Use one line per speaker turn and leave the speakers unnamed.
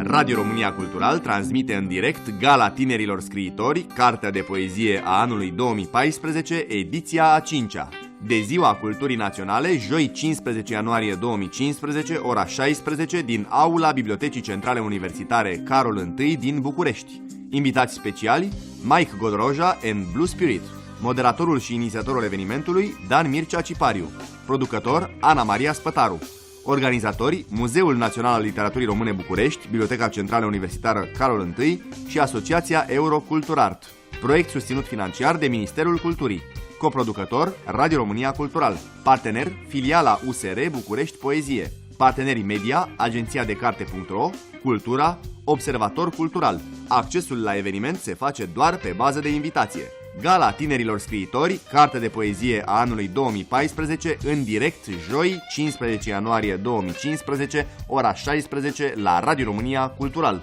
Radio România Cultural transmite în direct Gala Tinerilor Scriitori, cartea de poezie a anului 2014, ediția a 5-a. De Ziua Culturii Naționale, joi 15 ianuarie 2015, ora 16, din aula Bibliotecii Centrale Universitare Carol I din București. Invitați speciali, Mike Godroja and Blue Spirit. Moderatorul și inițiatorul evenimentului, Dan Mircea Cipariu. Producător, Ana Maria Spătaru. Organizatori, Muzeul Național al Literaturii Române București, Biblioteca Centrală Universitară Carol I și Asociația Euroculturart. Proiect susținut financiar de Ministerul Culturii. Coproducător, Radio România Cultural. Partener, filiala USR București Poezie. Partenerii media, Agenția de Carte.ro, Cultura, Observator Cultural. Accesul la eveniment se face doar pe bază de invitație. Gala Tinerilor Scriitori, carte de poezie a anului 2014, în direct joi 15 ianuarie 2015, ora 16, la Radio România Cultural.